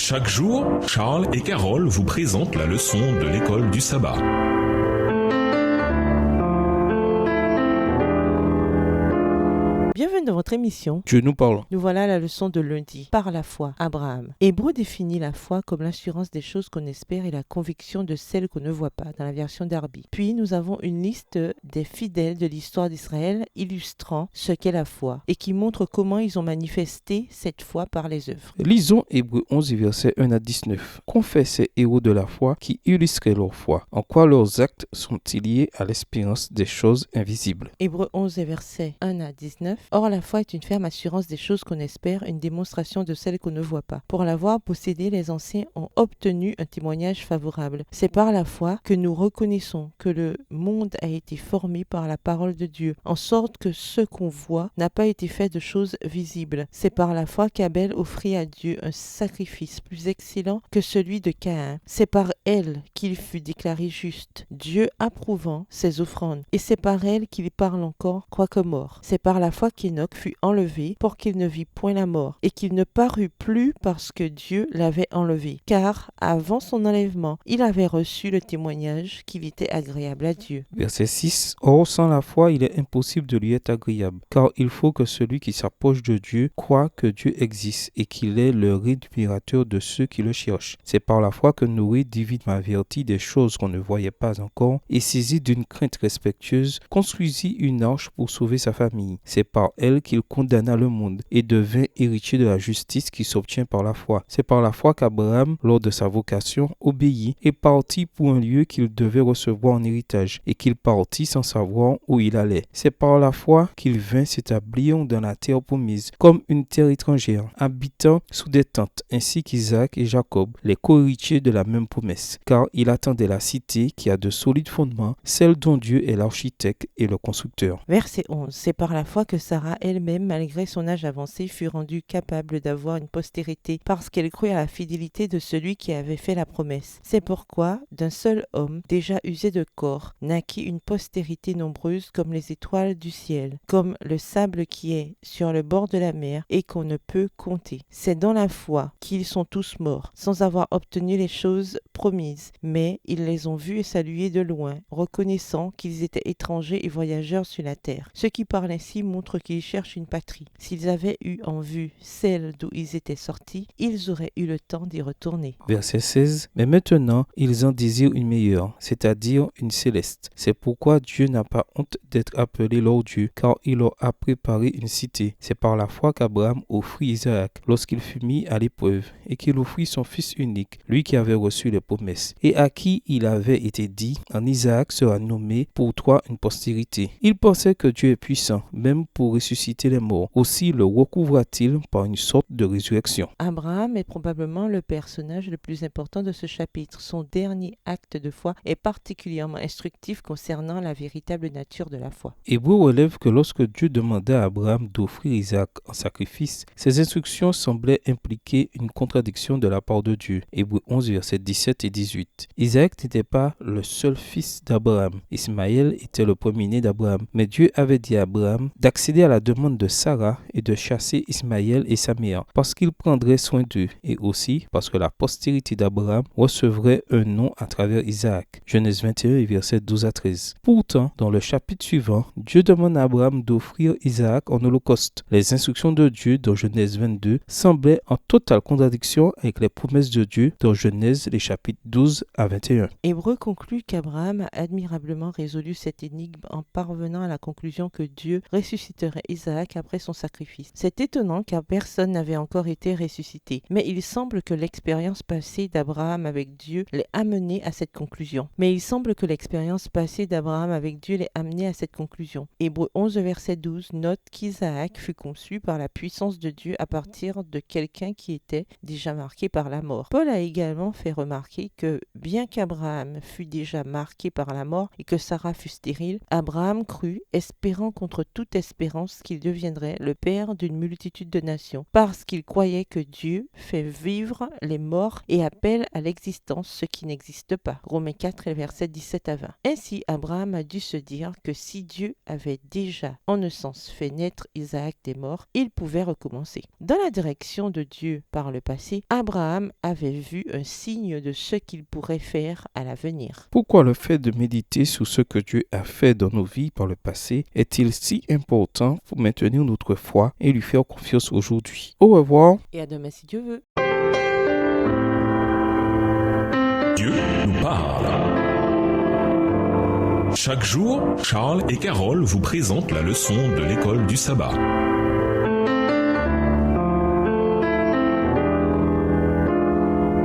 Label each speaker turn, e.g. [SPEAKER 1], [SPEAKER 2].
[SPEAKER 1] Chaque jour, Charles et Carole vous présentent la leçon de l'école du sabbat.
[SPEAKER 2] Bienvenue dans votre émission.
[SPEAKER 3] Dieu nous parle.
[SPEAKER 2] Nous voilà à la leçon de lundi. Par la foi, Abraham. Hébreu définit la foi comme l'assurance des choses qu'on espère et la conviction de celles qu'on ne voit pas, dans la version d'Arby. Puis nous avons une liste des fidèles de l'histoire d'Israël illustrant ce qu'est la foi et qui montre comment ils ont manifesté cette foi par les œuvres.
[SPEAKER 3] Lisons Hébreux 11, versets 1 à 19. Qu'ont fait ces héros de la foi qui illustraient leur foi? En quoi leurs actes sont-ils liés à l'espérance des choses invisibles?
[SPEAKER 2] Hébreux 11, versets 1 à 19. Or, la foi est une ferme assurance des choses qu'on espère, une démonstration de celles qu'on ne voit pas. Pour l'avoir possédée, les anciens ont obtenu un témoignage favorable. C'est par la foi que nous reconnaissons que le monde a été formé par la parole de Dieu, en sorte que ce qu'on voit n'a pas été fait de choses visibles. C'est par la foi qu'Abel offrit à Dieu un sacrifice plus excellent que celui de Caïn. C'est par elle qu'il fut déclaré juste, Dieu approuvant ses offrandes. Et c'est par elle qu'il parle encore, quoique mort. C'est par la foi qu'Enoch fut enlevé pour qu'il ne vit point la mort, et qu'il ne parut plus parce que Dieu l'avait enlevé. Car, avant son enlèvement, il avait reçu le témoignage qu'il était agréable à Dieu.
[SPEAKER 3] Verset 6. Or, sans la foi, il est impossible de lui être agréable, car il faut que celui qui s'approche de Dieu croit que Dieu existe et qu'il est le rémunérateur de ceux qui le cherchent. C'est par la foi que Noé, divinement averti des choses qu'on ne voyait pas encore, et saisi d'une crainte respectueuse, construisit une arche pour sauver sa famille. C'est par elle qu'il condamna le monde et devint héritier de la justice qui s'obtient par la foi. C'est par la foi qu'Abraham, lors de sa vocation, obéit et partit pour un lieu qu'il devait recevoir en héritage et qu'il partit sans savoir où il allait. C'est par la foi qu'il vint s'établir dans la terre promise, comme une terre étrangère, habitant sous des tentes, ainsi qu'Isaac et Jacob, les co-héritiers de la même promesse, car il attendait la cité qui a de solides fondements, celle dont Dieu est l'architecte et le constructeur.
[SPEAKER 2] Verset 11. C'est par la foi que Sarah elle-même, malgré son âge avancé, fut rendue capable d'avoir une postérité, parce qu'elle crut à la fidélité de celui qui avait fait la promesse. C'est pourquoi, d'un seul homme, déjà usé de corps, naquit une postérité nombreuse comme les étoiles du ciel, comme le sable qui est sur le bord de la mer et qu'on ne peut compter. C'est dans la foi qu'ils sont tous morts, sans avoir obtenu les choses promises, mais ils les ont vus et salués de loin, reconnaissant qu'ils étaient étrangers et voyageurs sur la terre. Ceux qui parlent ainsi montrent qu'ils cherchent une patrie. S'ils avaient eu en vue celle d'où ils étaient sortis, ils auraient eu le temps d'y retourner.
[SPEAKER 3] Verset 16. Mais maintenant, ils en désirent une meilleure, c'est-à-dire une céleste. C'est pourquoi Dieu n'a pas honte d'être appelé leur Dieu, car il leur a préparé une cité. C'est par la foi qu'Abraham offrit Isaac lorsqu'il fut mis à l'épreuve, et qu'il offrit son fils unique, lui qui avait reçu les promesses, et à qui il avait été dit, en Isaac sera nommé pour toi une postérité. Il pensait que Dieu est puissant, même pour ressusciter les morts. Aussi le recouvra-t-il par une sorte de résurrection.
[SPEAKER 2] Abraham est probablement le personnage le plus important de ce chapitre. Son dernier acte de foi est particulièrement instructif concernant la véritable nature de la foi.
[SPEAKER 3] Hébreu relève que lorsque Dieu demanda à Abraham d'offrir Isaac en sacrifice, ses instructions semblaient impliquer une contradiction de la part de Dieu. Hébreu 11, versets 17 et 18. Isaac n'était pas le seul fils d'Abraham. Ismaël était le premier-né d'Abraham. Mais Dieu avait dit à Abraham d'accéder à la demande de Sarah et de chasser Ismaël et sa mère, parce qu'il prendrait soin d'eux, et aussi parce que la postérité d'Abraham recevrait un nom à travers Isaac. Genèse 21, versets 12 à 13. Pourtant, dans le chapitre suivant, Dieu demande à Abraham d'offrir Isaac en holocauste. Les instructions de Dieu dans Genèse 22 semblaient en totale contradiction avec les promesses de Dieu dans Genèse les chapitres 12 à 21.
[SPEAKER 2] Hébreu conclut qu'Abraham a admirablement résolu cette énigme en parvenant à la conclusion que Dieu ressusciterait Isaac après son sacrifice. C'est étonnant car personne n'avait encore été ressuscité, mais il semble que l'expérience passée d'Abraham avec Dieu l'ait amené à cette conclusion. Hébreu 11, verset 12 note qu'Isaac fut conçu par la puissance de Dieu à partir de quelqu'un qui était déjà marqué par la mort. Paul a également fait remarquer que bien qu'Abraham fût déjà marqué par la mort et que Sarah fut stérile, Abraham crut, espérant contre toute espérance l'espérance qu'il deviendrait le père d'une multitude de nations, parce qu'il croyait que Dieu fait vivre les morts et appelle à l'existence ce qui n'existe pas. Romains 4, versets 17 à 20. Ainsi, Abraham a dû se dire que si Dieu avait déjà, en un sens, fait naître Isaac des morts, il pouvait recommencer. Dans la direction de Dieu par le passé, Abraham avait vu un signe de ce qu'il pourrait faire à l'avenir.
[SPEAKER 3] Pourquoi le fait de méditer sur ce que Dieu a fait dans nos vies par le passé est-il si important pour maintenir notre foi et lui faire confiance aujourd'hui? Au revoir.
[SPEAKER 2] Et à demain si Dieu veut.
[SPEAKER 1] Dieu nous parle. Chaque jour, Charles et Carole vous présentent la leçon de l'école du sabbat.